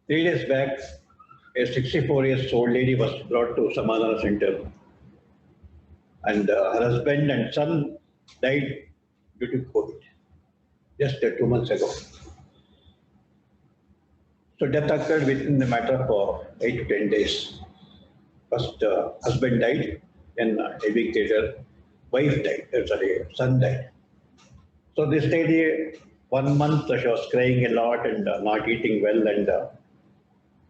3 days back, a 64 years old lady was brought to Samadhana Center, and her husband and son died due to COVID just 2 months ago. So death occurred within a matter of 8 to 10 days. First, husband died, then a week later, wife died. Son died. So this lady, 1 month she was crying a lot and not eating well, and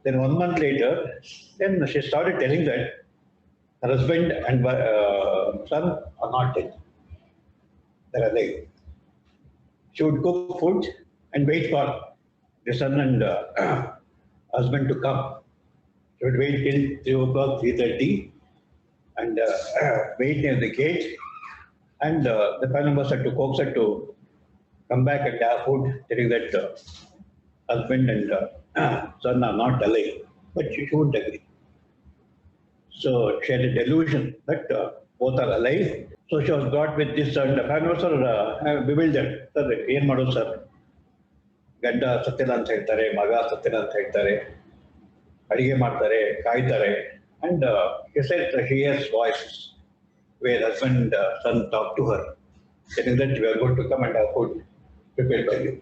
then 1 month later, then she started telling that her husband and son are not dead. They are alive. She would cook food and wait for the son and husband to come. She would wait till 3 o'clock, 3:30, and wait near the gate. And the family members had to coax her to come back and have food, telling that husband and son are not alive. But she wouldn't agree. So she had a delusion that both are alive. So she was brought with this, and the family members are bewildered. Sir, ಏನು ಮಾಡೋದು sir? ಗಂಡ ಸತ್ತಿಲ್ಲ ಅಂತ ಹೇಳ್ತಾರೆ, ಮಗ ಸತ್ತಿಲ್ಲ ಅಂತ ಹೇಳ್ತಾರೆ, ಅಡಿಗೆ ಮಾಡ್ತಾರೆ, ಕಾಯ್ತಾರೆ, and he said he hears voices where husband and son talk to her, telling that we are going to come and have food prepared by you.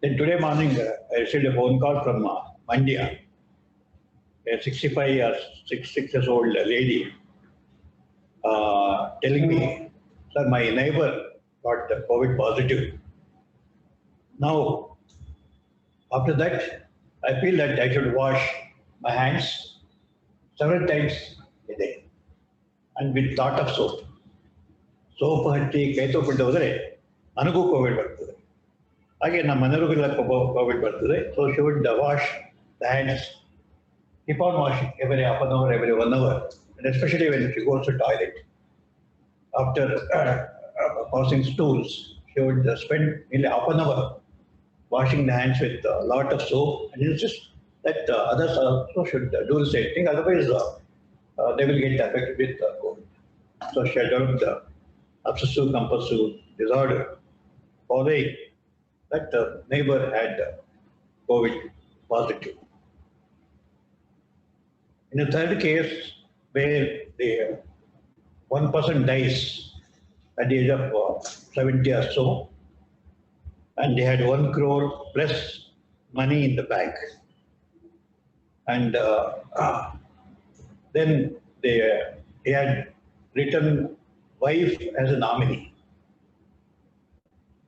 Then today morning, I received a phone call from Mandya, a 66 years old lady, telling me, sir, my neighbor got COVID positive. Now, after that, I feel that I should wash my hands several times a day and with lot of soap. Soap ಹಚ್ಚಿ ಕೈ ತೊಗೊಂಡು ಹೋದರೆ ನನಗೂ Covid ಬರ್ತದೆ, ಹಾಗೆ ನಮ್ಮ ಮನೆಯವರಿಗೆಲ್ಲ Covid ಬರ್ತದೆ. So she would wash the hands, keep on washing every half an hour, every 1 hour, and especially when she goes to toilet. After passing stools, she would spend nearly half an hour washing the hands with a lot of soap, and insist that others also should do the same thing, otherwise they will get affected with COVID. So she developed the obsessive compulsive disorder, following that the neighbor had COVID positive. In the third case, where one person dies at the age of 70 or so, and they had 1 crore plus money in the bank, and then they had written wife as a nominee,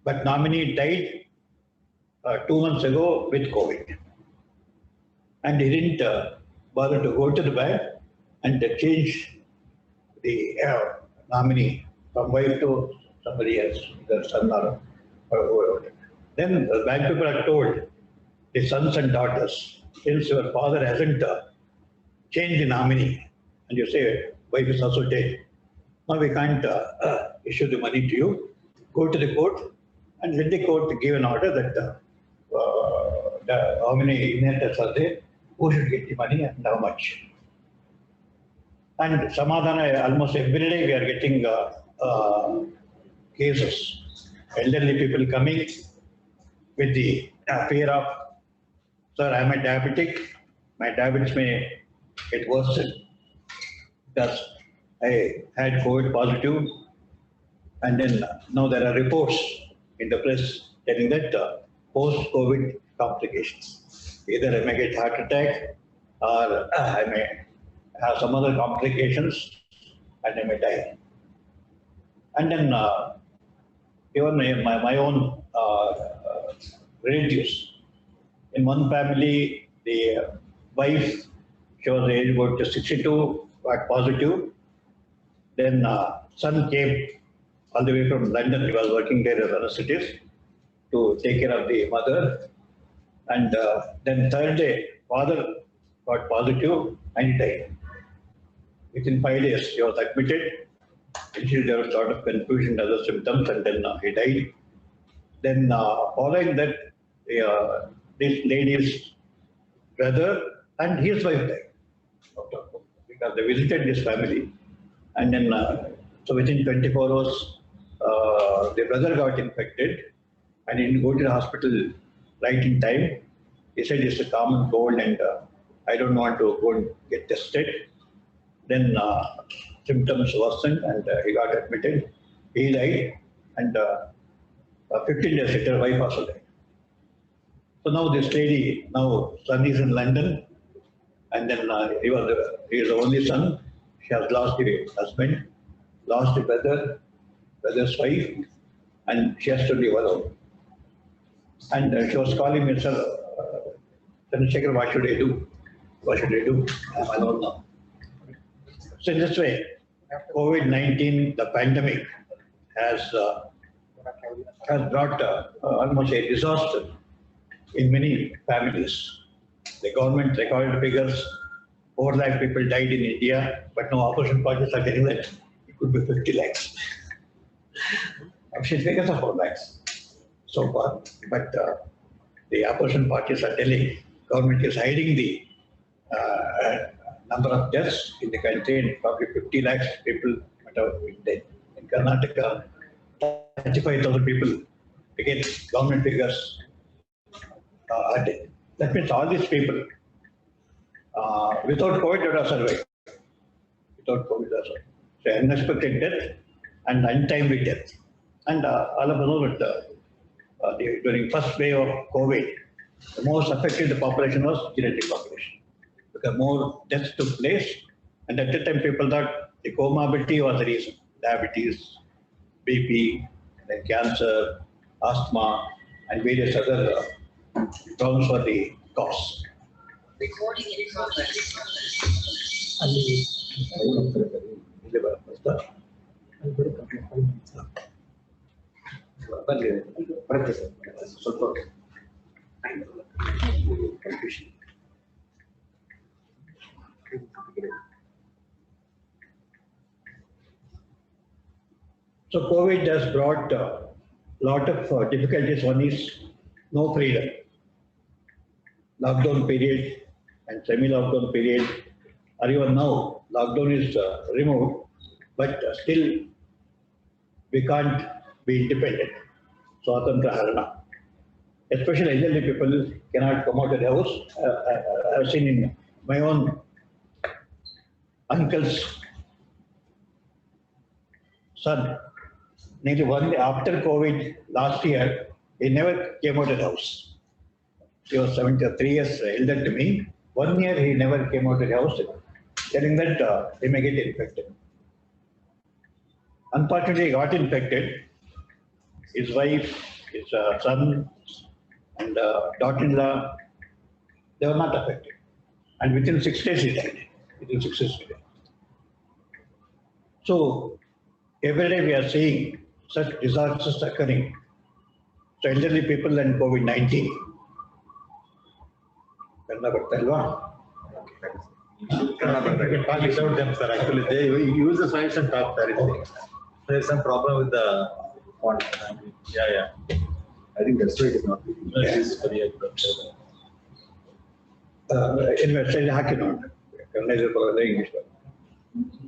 but nominee died 2 months ago with COVID, and he didn't bother to go to the bank and change the nominee from wife to somebody else, their son or whoever. Then the bank people are told, the sons and daughters, since your father hasn't changed the nominee, and you say wife is also dead, now we can't issue the money to you. Go to the court and let the court give an order that how many inheritors are there, who should get the money and how much. And Samadhana, almost every day we are getting cases. Elderly people coming with the fear of, sir, I am a diabetic, my diabetes may get worsened because I had COVID positive, and then now there are reports in the press telling that post-COVID complications. Either I may get heart attack or I may have some other complications and I may die. And then even my own relatives. In one family, the wife, she was aged about 62, got positive. Then son came all the way from London. He was working there as an anesthetist to take care of the mother. And then third day, father got positive and he died. Within 5 days, he was admitted. Initially, there was sort of confusion, other symptoms, and then he died. Then following that, this lady's brother and his wife died because they visited this family. And then, so within 24 hours, the brother got infected and he didn't go to the hospital right in time. He said it's a common cold and I don't want to go and get tested. Then symptoms worsened and he got admitted. He died and 15 days later, wife also died. So now this lady, now son is in London and then he is the only son. She has lost a husband, lost a brother's wife, and she has to live alone. And she was calling me, sir, Chandrasekhar, what should I do? What should I do? I'm alone now. So in this way, COVID-19, the pandemic, has brought almost a disaster in many families. The government recorded figures, 4 lakh people died in India, but no opposition parties are telling that it could be 50 lakhs. Official figures are 4 lakhs so far, but the opposition parties are telling government is hiding the number of deaths in the country, and probably 50 lakhs people might have been dead. In Karnataka, 35,000 people, again, government figures are dead. That means all these people, without COVID, they would have survived. Without COVID, they would have survived. So unexpected death and untimely death. And all of us know that during first wave of COVID, the most affected population was genetic population. Because more deaths took place, and at that time people thought the comorbidity was the reason. Diabetes, BP, then cancer, asthma, and various other problems were the cause. Recording in progress. So COVID has brought a lot of difficulties. One is no freedom. Lockdown period and semi-lockdown period, or even now, lockdown is removed, but still we can't be independent. Swatantra Harana. Especially elderly people cannot come out of the house. I've seen in my own uncle's son, nearly 1 day after COVID last year, he never came out of the house. He was 73 years elder to me. 1 year he never came out of the house, telling that he may get infected. Unfortunately, he got infected. His wife, his son, and daughter-in-law, they were not affected. And within 6 days he died. Within 6 days he died. So every day we are seeing such disasters occurring. So elderly people and COVID-19. Talk without them, sir. Actually, they use the slides and talk directly. There is some problem with the font. Yeah. I think that's why it is not. Anyway, say Hakinot. English.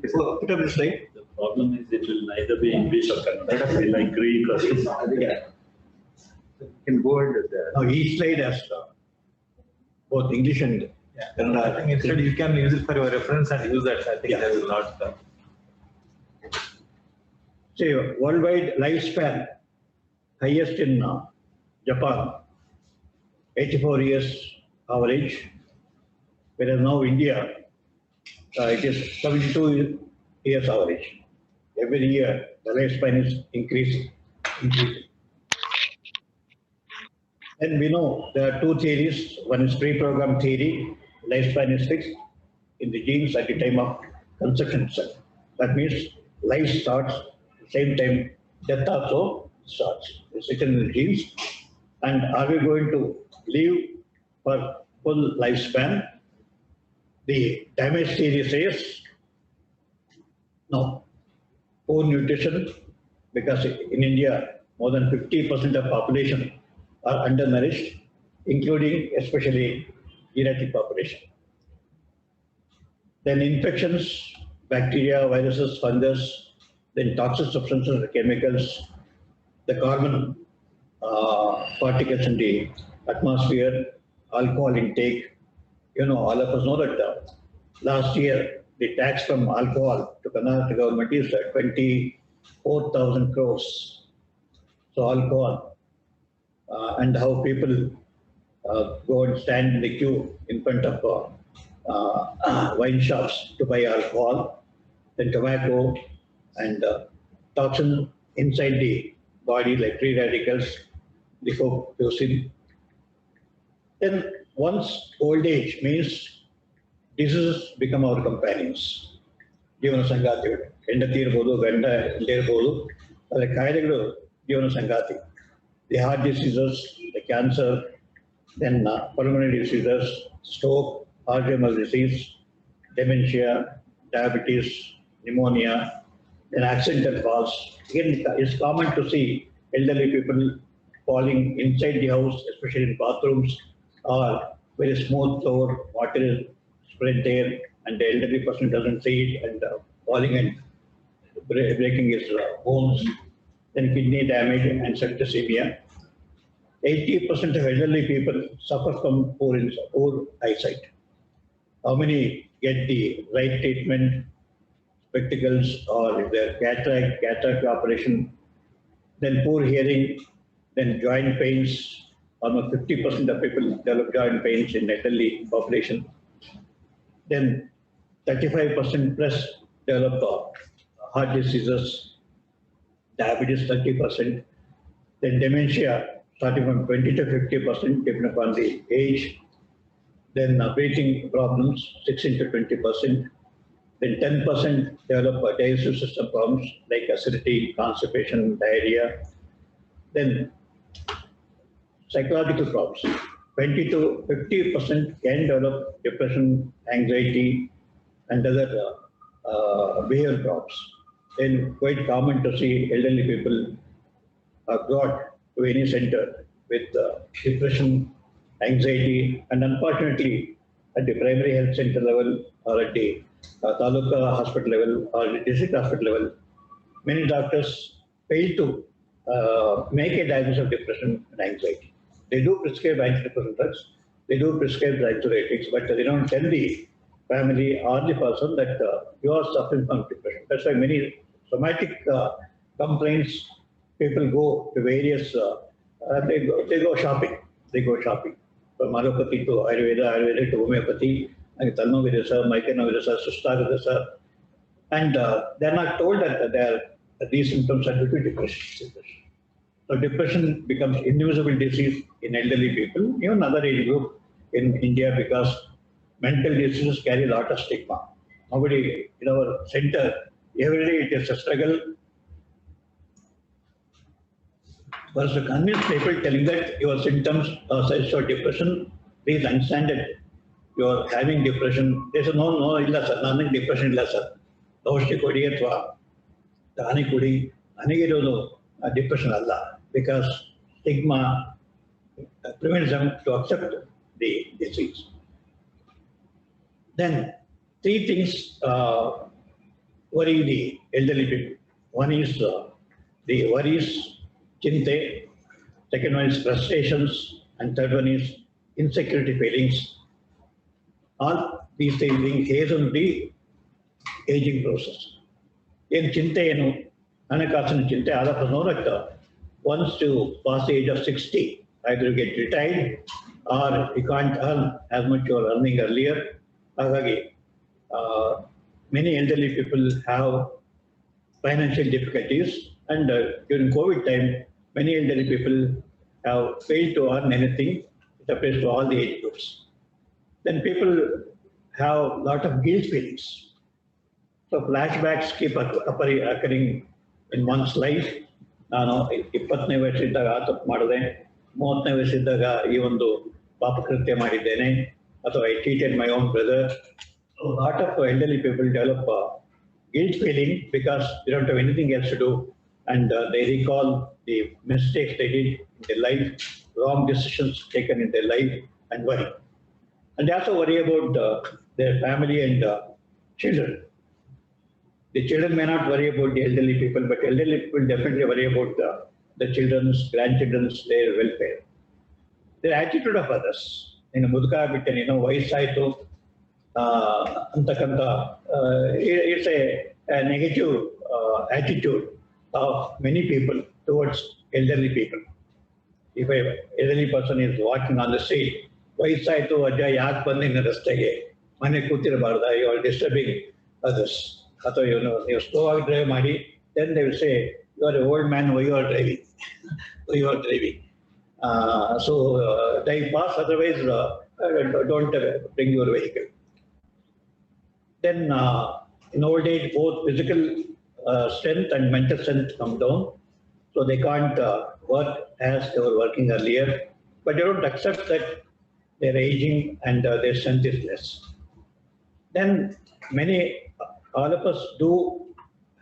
So put up the slide. The problem is it will neither be English or Kannada. It will be like Greek or something. Yeah. You can go ahead with that. Now each slide has both English and Kannada. I think instead you can use it for your reference and use that. I think Yeah. they will not. Say worldwide lifespan, highest in Japan, 84 years average, whereas now India, it is 72 years average. Every year the lifespan is increasing. And we know there are two theories. One is pre-programmed theory. Lifespan is fixed in the genes at the time of conception itself. That means life starts at the same time death also starts. It's written in the genes. And are we going to live for full lifespan? The damage theory says no. Poor nutrition, because in India more than 50% of population are undernourished, including especially genetic population. Then infections, bacteria, viruses, fungus, then toxic substances, chemicals, the carbon particles in the atmosphere, alcohol intake. You know, all of us know that last year the tax from alcohol to Karnataka government is 24,000 crores. So alcohol and how people go and stand in the queue in front of wine shops to buy alcohol, then tobacco and toxin inside the body like free radicals, lipofuscin. Then once old age means diseases become our companions. ಜೀವನ ಸಂಗಾತಿಗಳು ಹೆಂಡತಿ ಇರ್ಬೋದು ಗಂಡ ಇಲ್ಲದೆ ಇರ್ಬೋದು ಅದರ ಕಾಯಿಲೆಗಳು ಜೀವನ ಸಂಗಾತಿ. The heart diseases, the cancer, then pulmonary diseases, stroke, Alzheimer's disease, dementia, diabetes, pneumonia, then accidental falls. Again, it's common to see elderly people falling inside the house, especially in bathrooms, or very smooth floor, water is spread there, and the elderly person doesn't see it and falling and breaking his bones. Then kidney damage and septicemia. 80% of elderly people suffer from poor eyesight. How many get the right treatment, spectacles, or if they're cataract operation, then poor hearing, then joint pains. Almost 50% of people develop joint pains in elderly population. Then 35% plus develop heart diseases, diabetes 30%, then dementia starting from 20 to 50% depending upon the age, then breathing problems 16 to 20%, then 10% develop digestive system problems like acidity, constipation, diarrhea, then psychological problems. 20 to 50% can develop depression, anxiety, and other behavioral problems. Then quite common to see elderly people are brought to any center with depression, anxiety, and unfortunately at the primary health center level or at the taluka hospital level or the district hospital level, many doctors fail to make a diagnosis of depression and anxiety. They do prescribe antidepressant drugs, they do prescribe anxiolytics, but they don't tell the family or the person that you are suffering from depression. That's why many somatic complaints, people go to various, they go shopping. From allopathy to Ayurveda to homeopathy, and talnovides, mycanovides, sustavides, and they're not told that these symptoms are due to depression. So depression becomes invisible disease in elderly people, even other age group in India, because mental diseases carry a lot of stigma. Nobody in our center, every day it is a struggle for us to convince people telling that your symptoms are such for depression, please understand that you are having depression. They say, no, illa sir, nothing depression illa sir. ಔಷಧಿ ಕೊಡಿ ಅಥವಾ ದಾನಿ ಕೊಡಿ, ನನಗಿರೋದು depression alla, because stigma prevents them to accept the disease. Then three things worry the elderly people. One is the worries, chinte, second one is frustrations, and third one is insecurity feelings. All these things being hastened the aging process. In chinte, Hanakasana chinte, all of us know that once you pass the age of 60, either you get retired or you can't earn as much you were earning earlier. Many elderly people have financial difficulties, and during COVID time, many elderly people have failed to earn anything. It applies to all the age groups. Then people have a lot of guilt feelings. So flashbacks keep occurring in one's life. ನಾನು 20ನೇ ವಯಸ್ಸಿದ್ದಾಗ ಆ ತಪ್ಪು ಮಾಡಿದೆ, 30ನೇ ವಯಸ್ಸಿದ್ದಾಗ ಈ ಒಂದು ಪಾಪಕೃತ್ಯ ಮಾಡಿದ್ದೇನೆ, ಅಥವಾ I cheated my own brother. So a lot of elderly people develop guilt feeling because they don't have anything else to do, and they recall the mistakes they did in their life, wrong decisions taken in their life, and worry. And they also worry about their family and children. The children may not worry about the elderly people, but elderly people definitely worry about the children's, grandchildren's, their welfare. Their attitude of others. ನೀನು ಮುದುಕ ಆಗ್ಬಿಟ್ಟೆ ನೀನು ವಯಸ್ಸಾಯಿತು ಅಂತಕ್ಕಂಥ it's A negative attitude of many people towards elderly people. If a elderly person is walking on the street, ವಯಸ್ಸಾಯಿತು ಅಜ್ಜ ಯಾಕೆ ಬಂದು ನಿನ್ನ ರಸ್ತೆಗೆ ಮನೆ ಕೂತಿರಬಾರ್ದ, ಯು ಆರ್ ಡಿಸ್ಟರ್ಬಿಂಗ್ ಅದರ್ಸ್, ಅಥವಾ ಇವನು ನೀವು ಸ್ಲೋ ಆಗಿ ಡ್ರೈವ್ ಮಾಡಿ, then they will say you are a old man, why you are driving, why you are driving. So drive fast, otherwise don't bring your vehicle. Then in old age, both physical strength and mental strength come down, so they can't work as they were working earlier. But they don't accept that they're aging and their strength is less. Then all of us do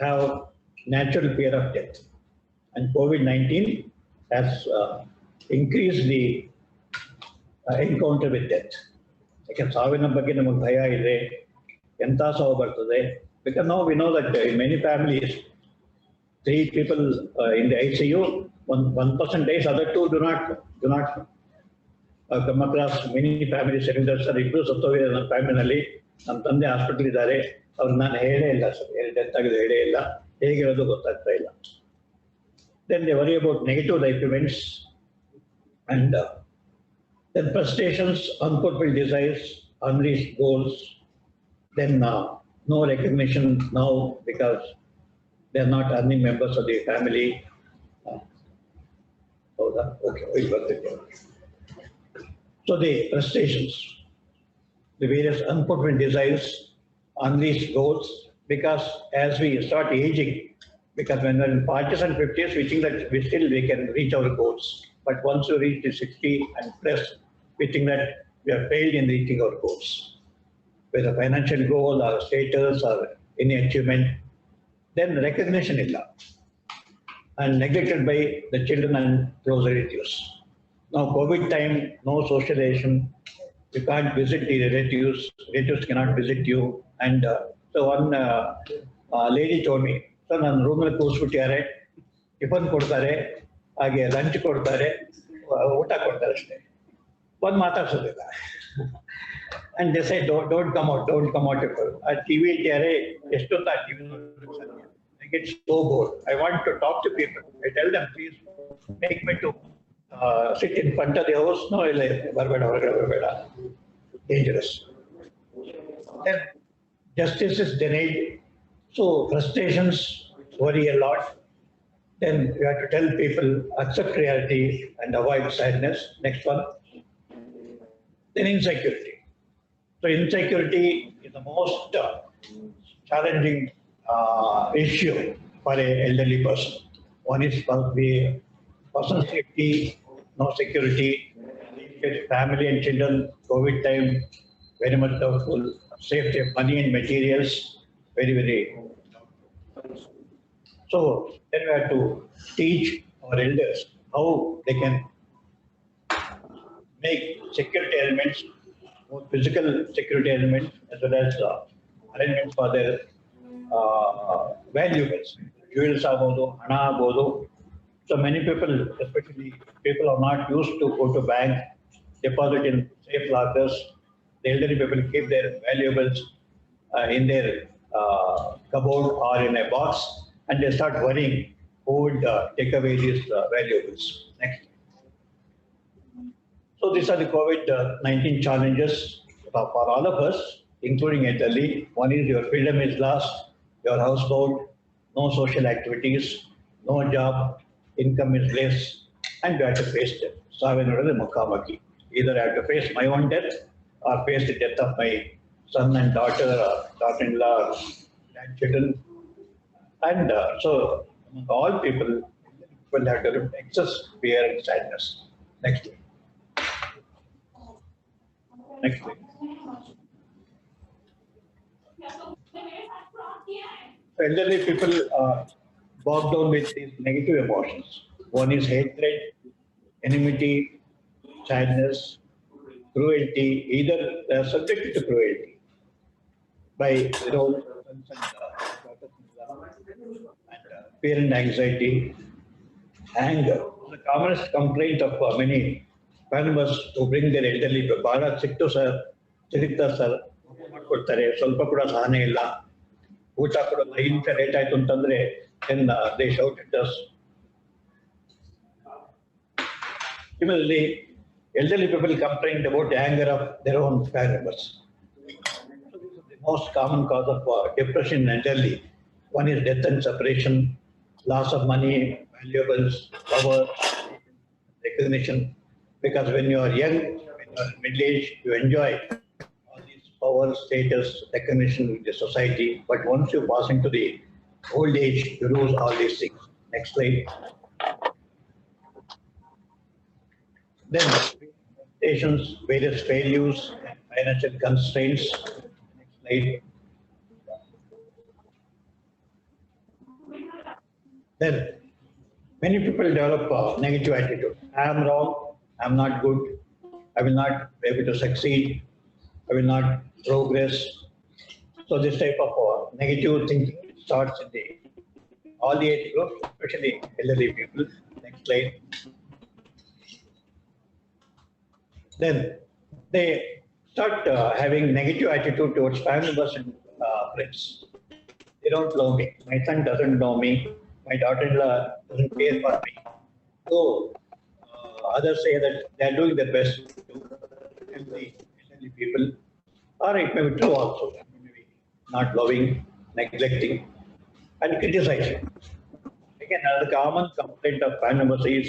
have natural fear of death, and COVID-19 has increased the encounter with death. ಯಾಕೆ ಸಾವಿನ ಬಗ್ಗೆ ನಮಗೆ ಭಯ ಇದೆ, ಎಂಥ ಸಾವು ಬರ್ತದೆ. Because now we know that in many families, 3 people in the ICU, one person dies, other 2 do not come across. Many families saying that sir, ಇಬ್ಬರು ಸತ್ತೋಗಿದೆ ನನ್ನ ಫ್ಯಾಮಿಲಿನಲ್ಲಿ, ನಮ್ಮ ತಂದೆ ಹಾಸ್ಪಿಟಲ್ ಇದ್ದಾರೆ, ಅವ್ರು ನಾನು ಹೇಳೇ ಇಲ್ಲ ಸರ್, ಡೆತ್ ಆಗಿದೆ ಹೇಳೇ ಇಲ್ಲ, ಹೇಗಿರೋದು ಗೊತ್ತಾಗ್ತಾ ಇಲ್ಲ. Then they worry about negative life events, and then frustrations, unfulfilled desires, unreached goals. Then no recognition now because they are not earning members of the family. So the frustrations, the various unfulfilled desires, unreached goals, because as we start aging, because when we're in 40s and 50s, we think that we can reach our goals. But once you reach the 60 and plus, we think that we have failed in reaching our goals. Whether financial goal or status or any achievement, then recognition illa, and neglected by the children and close relatives. Now COVID time, no socialization, you can't visit the relatives cannot visit you. And so one lady told me, sir, ನನ್ನ ರೂಮಲ್ಲಿ ಕೂರಿಸ್ಬಿಟ್ಟಿದ್ದಾರೆ, tiffin ಕೊಡ್ತಾರೆ, ಹಾಗೆ lunch ಕೊಡ್ತಾರೆ, ಊಟ ಕೊಡ್ತಾರೆ ಅಷ್ಟೇ, ಬಂದು ಮಾತಾಡ್ಸೋದಿಲ್ಲ. And they say, don't come out. ಆ ಟಿವಿ ಇಟ್ಟಿದ್ದಾರೆ, ಎಷ್ಟೊತ್ತು ಆ ಟಿವಿ ನೋಡ್ತಾರೆ. I get so bored. I want to talk to people. I tell them, please make me to sit in front of the house. No, ಇಲ್ಲ ಬರಬೇಡ, ಹೊರಗಡೆ ಬರಬೇಡ, dangerous. Then justice is denied. So frustrations worry a lot. Then you have to tell people, accept reality and avoid sadness. Next one. Then insecurity. So insecurity is the most challenging issue for an elderly person. One is personal safety, no security, family and children, COVID time, very much doubtful, safety of money and materials, very, very. So then we have to teach our elders how they can make security elements, both physical security elements as well as arrangements for their valuables. Jewels ಆಗ್ಬೋದು, ಹಣ ಆಗ್ಬೋದು. So many people, especially people are not used to go to bank, deposit in safe lockers. The elderly people keep their valuables in their cupboard or in a box, and they start worrying who would take away these valuables. Next. So these are the COVID-19 challenges for all of us, including elderly. One is your freedom is lost, your housebound, no social activities, no job, income is less, and you have to face death. Savinurada Mukamaki. Either I have to face my own death or face the death of my son and daughter, or daughter-in-law, or grandchildren. And so among all people will have to live excess fear and sadness. Next week. Next week. Elderly people are bogged down with these negative emotions. One is hatred, enmity, sadness, cruelty. Either they are subjected to cruelty by their own sons and fear and anxiety, anger. The commonest complaint of many members to bring their elderly people. ಬಹಳ ಸಿಕ್ತು sir, ಸಿಗುತ್ತಾ sir, ಮಾಡ್ಕೊಡ್ತಾರೆ, ಸ್ವಲ್ಪ ಕೂಡ ಸಹನೆ ಇಲ್ಲ. ಊಟ ಕೂಡ 5 ನಿಮಿಷ ಲೇಟ್ ಆಯ್ತು ಅಂತಂದ್ರೆ then they shout at us. Similarly, elderly people complained about the anger of their own family members. The most common cause of depression in elderly, one is death and separation, loss of money, valuables, power, recognition. Because when you are young, when you are middle age, you enjoy all these power, status, recognition with the society. But once you pass into the old age, you lose all these things. Next slide. Then limitations, various failures, and financial constraints. Next slide. Then many people develop a negative attitude. I am wrong, I am not good, I will not be able to succeed, I will not progress. So this type of negative thinking starts in all the age groups, especially elderly people. Next slide. Then they start having negative attitude towards family members and friends. They don't love me. My son doesn't know me. My daughter-in-law doesn't care for me. So others say that they are doing their best to help the elderly people. Or it may be true also. Maybe not loving, neglecting, and criticizing. Again, another common complaint of family members is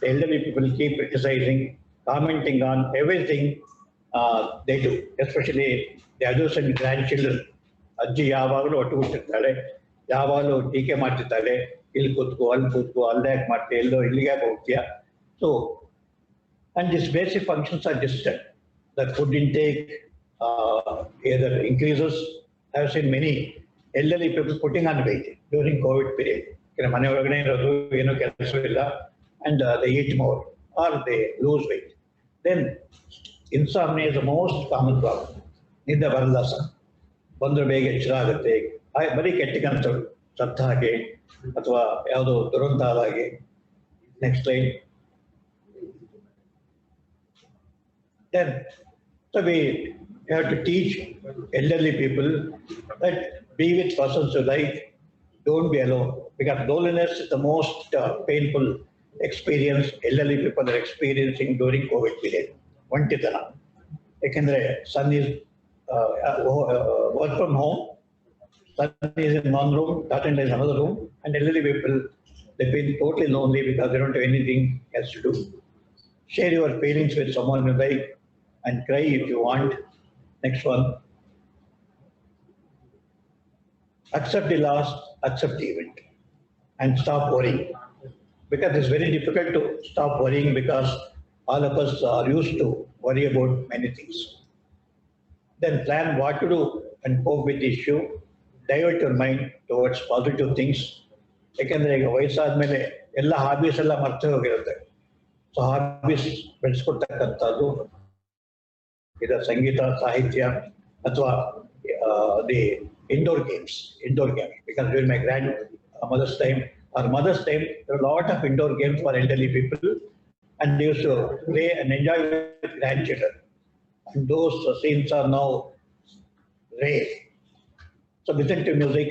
the elderly people keep criticizing, commenting on everything they do, especially the adolescent grandchildren. ಅಜ್ಜಿ ಯಾವಾಗಲೂ ಒಟ್ಟು ಬಿಟ್ಟಿರ್ತಾಳೆ, ಯಾವಾಗಲೂ ಟೀಕೆ ಮಾಡ್ತಿರ್ತಾಳೆ, ಇಲ್ಲಿ ಕೂತ್ಕೋ, ಅಲ್ಲಿ ಕೂತ್ಕೋ, ಅಲ್ಲೇ ಯಾಕೆ ಮಾಡ್ತೀಯ, ಎಲ್ಲೋ ಇಲ್ಲಿಗೆ ಯಾಕೆ ಹೋಗ್ತೀಯ. So, and these basic functions are distant. The food intake either increases. I have seen many elderly people putting on weight during COVID period. ಮನೆ ಒಳಗಡೆ ಇರೋದು, ಏನೂ ಕೆಲಸವಿಲ್ಲ, and they eat more or they lose weight. Then insomnia is the most common problem. ನಿದ್ದೆ ಬರಲ್ಲ sir, ಬಂದ್ರೆ ಬೇಗ ಎಚ್ಚರ ಆಗುತ್ತೆ, ಬರೀ ಕೆಟ್ಟ ಕನಸುಗಳು, ಸತ್ತ ಹಾಗೆ ಅಥವಾ ಯಾವುದೋ ದುರಂತ ಆದ ಹಾಗೆ. Next line. Then so we have to teach elderly people that be with persons you like, don't be alone, because loneliness is the most painful experience elderly people are experiencing during COVID period. ಒಂಟಿತನ. ಯಾಕೆಂದ್ರೆ son is work from home, son is in one room, daughter-in-law is another room, and elderly people, they feel totally lonely because they don't have anything else to do. Share your feelings with someone you like and cry if you want. Next one. Accept the loss, accept the event, and stop worrying. Because it's very difficult to stop worrying because all of us are used to worry about many things. Then plan what to do and cope with the issue. Divert your mind towards positive things. ಯಾಕೆಂದ್ರೆ ಈಗ ವಯಸ್ಸಾದ್ಮೇಲೆ ಎಲ್ಲ hobbies ಎಲ್ಲ ಮರ್ತು ಹೋಗಿರುತ್ತೆ. So hobbies ಬೆಳೆಸ್ಕೊಡ್ತಕ್ಕಂಥದ್ದು ಇದು ಸಂಗೀತ, ಸಾಹಿತ್ಯ ಅಥವಾ the indoor games. Because during my grandmother's time or mother's time, there were a lot of indoor games for elderly people, and they used to play and enjoy with grandchildren. And those scenes are now rare. So listen to music,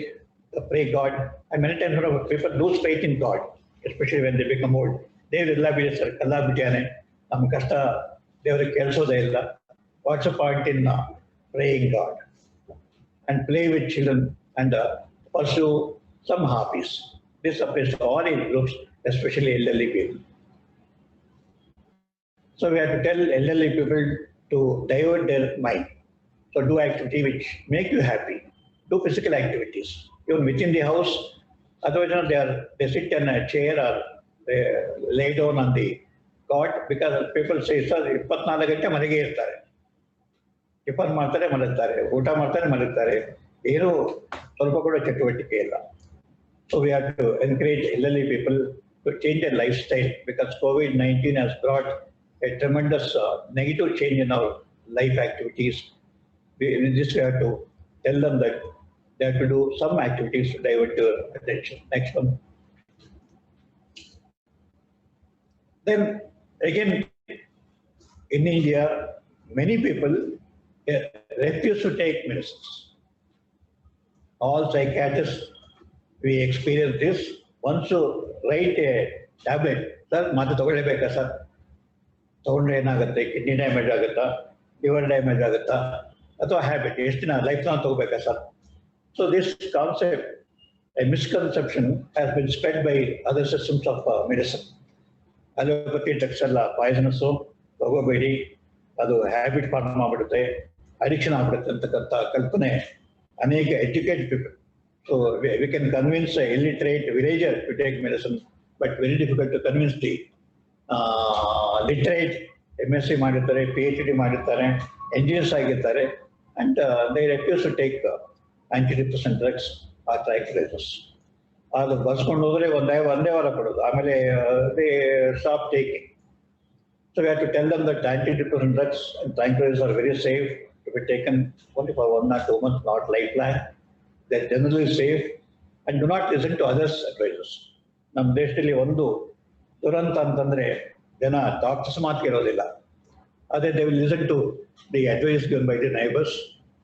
pray God, and many times people lose faith in God, especially when they become old. They will be kalla bityane, nam kashta devರಿಗೆ ಕೆಲಸೋದೇ ಇಲ್ಲ. What's the point in praying God? And play with children and pursue some hobbies. This applies to all age groups, especially elderly people. So we have to tell elderly people to divert their mind. So do activity which make you happy. Do physical activities. Even within the house, otherwise they sit in a chair or they lay down on the cot, because people say, sir, 24 ಗಂಟೆ ಮನೆಗೆ ಇರ್ತಾರೆ, tiffin ಮಾಡ್ತಾರೆ ಮಲಗ್ತಾರೆ, ಊಟ ಮಾಡ್ತಾರೆ ಮಲಗ್ತಾರೆ, ಏನೂ ಸ್ವಲ್ಪ ಕೂಡ ಚಟುವಟಿಕೆ ಇಲ್ಲ. So we have to encourage elderly people to change their lifestyle, because COVID-19 has brought a tremendous negative change in our life activities. We have to tell them that they have to do some activities to divert their attention. Next one. Then again, in India, many people refuse to take medicines. All psychiatrists, we experience this. Once you write a tablet, sir, mate togolebeka sir. ತಗೊಂಡ್ರೆ ಏನಾಗುತ್ತೆ, kidney damage ಆಗುತ್ತಾ, liver damage ಆಗುತ್ತಾ, ಅಥವಾ habit ಎಷ್ಟು ದಿನ life long ತಗೋಬೇಕಾ sir? So this concept, A misconception has been spread by other systems of medicine. Allopathy drugs ಎಲ್ಲ ಪಾಯ್ಸನಸ್ಸು, ತಗೋಬೇಡಿ, ಅದು ಹ್ಯಾಬಿಟ್ ಫಾರ್ಮ್ ಮಾಡಿಬಿಡುತ್ತೆ, ಅಡಿಕ್ಷನ್ ಆಗ್ಬಿಡುತ್ತೆ ಅಂತಕ್ಕಂಥ ಕಲ್ಪನೆ ಅನೇಕ educated people. So we can convince illiterate villager to take medicine, but very difficult to convince the literate MSc ಮಾಡಿರ್ತಾರೆ, PhD ಮಾಡಿರ್ತಾರೆ, ಎಂಜಿನಿಯರ್ಸ್ ಆಗಿರ್ತಾರೆ, and they refuse to take antidepressant drugs or tricyclics. ಅದು ಬರ್ಸ್ಕೊಂಡು ಹೋದ್ರೆ ಒಂದೇ ವಾರ ಕೊಡೋದು, ಆಮೇಲೆ they stop taking. So we have to tell them that antidepressant drugs and tranquilizers are very safe to be taken only for 1 or 2 months, not lifelong. They're generally safe, and do not listen to others' advices. ನಮ್ಮ ದೇಶದಲ್ಲಿ ಒಂದು ದುರಂತ ಅಂತಂದ್ರೆ ಜನ doctors ಮಾತು ಕೇಳೋದಿಲ್ಲ. ಅದೇ they will listen to the advice given by the neighbours,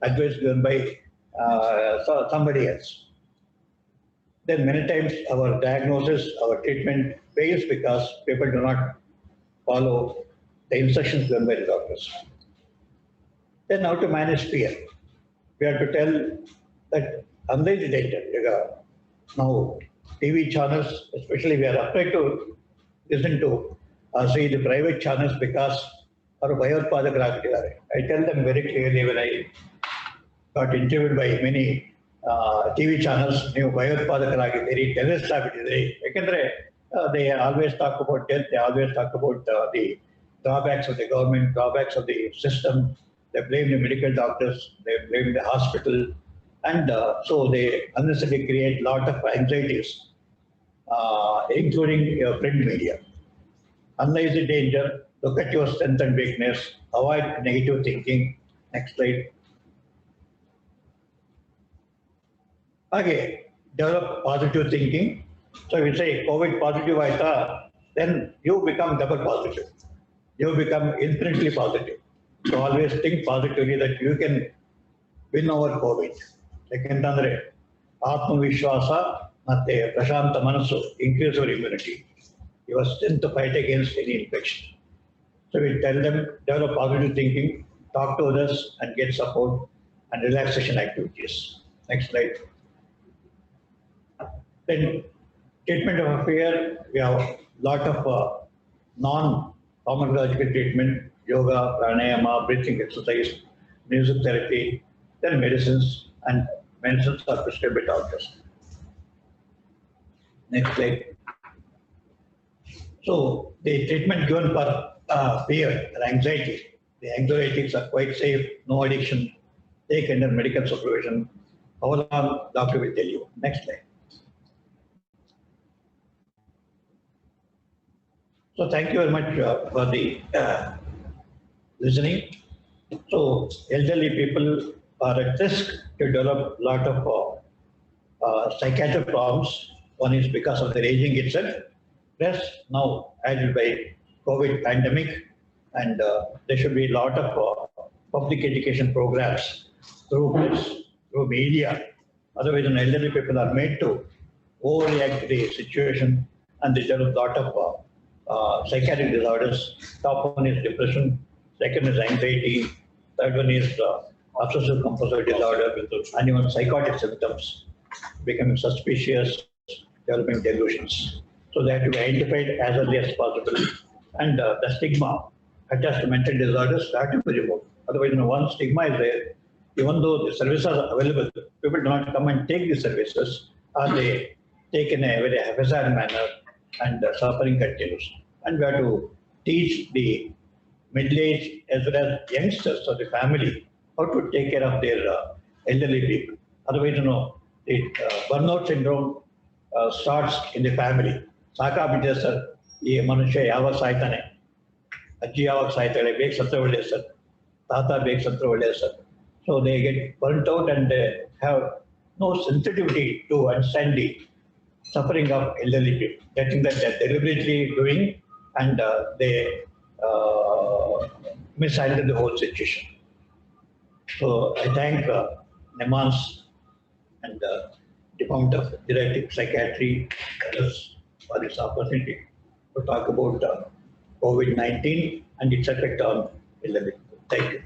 advice given by somebody else. Then many times our diagnosis, our treatment fails because people do not follow the instructions given by the doctors. Then how to manage fear? We have to tell that unless the data, now TV channels, especially, we are afraid to listen to see the private channels because ಅವರು ಭಯೋತ್ಪಾದಕರಾಗಿದ್ದಾರೆ. I tell them very clearly when I got interviewed by many TV channels, ನೀವು ಭಯೋತ್ಪಾದಕರಾಗಿದ್ದೀರಿ, terrorist ಆಗಿದ್ದೀರಿ. ಯಾಕೆಂದ್ರೆ they always talk about death, they always talk about the drawbacks of the government, drawbacks of the system. They blame the medical doctors, they blame the hospital, and so they unnecessarily create a lot of anxieties, including print media. Analyze the danger, look at your strength and weakness, avoid negative thinking. Next slide. Again, develop positive thinking. So if you say COVID positive, then you become double positive. You become infinitely positive. So always think positively that you can win over COVID. ಯಾಕೆಂತಂದ್ರೆ ಆತ್ಮವಿಶ್ವಾಸ ಮತ್ತೆ ಪ್ರಶಾಂತ ಮನಸ್ಸು increase your immunity. Your strength to fight against any infection. So we tell them, develop positive thinking, talk to others and get support and relaxation activities. Next slide. Then treatment of fear, we have a lot of non-pharmacological treatment, yoga, pranayama, breathing exercise, music therapy, then medicines, and medicines are prescribed by doctors. Next slide. So the treatment given for fear and anxiety, the anxieties are quite safe, no addiction, take under medical supervision. How long, doctor will tell you. Next slide. So thank you very much for the listening. So elderly people are at risk to develop a lot of psychiatric problems. One is because of their aging itself. Plus now added by COVID pandemic, and there should be a lot of public education programs through press, through media. Otherwise, elderly people are made to overreact to the situation, and they develop a lot of psychiatric disorders. Top one is depression, second is anxiety, third one is obsessive compulsive disorder, and even psychotic symptoms, becoming suspicious, developing delusions. So they have to be identified as early as possible, and the stigma attached to mental disorders have to be removed. Otherwise, one stigma is there. Even though the services are available, people do not come and take the services, or they take in a very haphazard manner, and suffering continues. And we have to teach the middle-aged as well as youngsters of the family how to take care of their elderly people. Otherwise, the burnout syndrome starts in the family. ಸಾಕಾಗ್ಬಿಟ್ಟಿದೆ sir, ಈ ಮನುಷ್ಯ ಯಾವಾಗ ಸಾಯ್ತಾನೆ, ಅಜ್ಜಿ ಯಾವಾಗ ಸಾಯ್ತಾಳೆ, ಬೇಗ ಸತ್ರ ಒಳ್ಳೆಯ sir, ತಾತ ಬೇಗ ಸತ್ರ ಒಳ್ಳೆಯ sir. So they get burnt out and have no sensitivity to understand the suffering of elderly people. I think that they're deliberately doing, and they mishandled the whole situation. So I thank NEMANS and the Department of Geriatric Psychiatry others for this opportunity to talk about COVID-19 and its effect on the living. Thank you.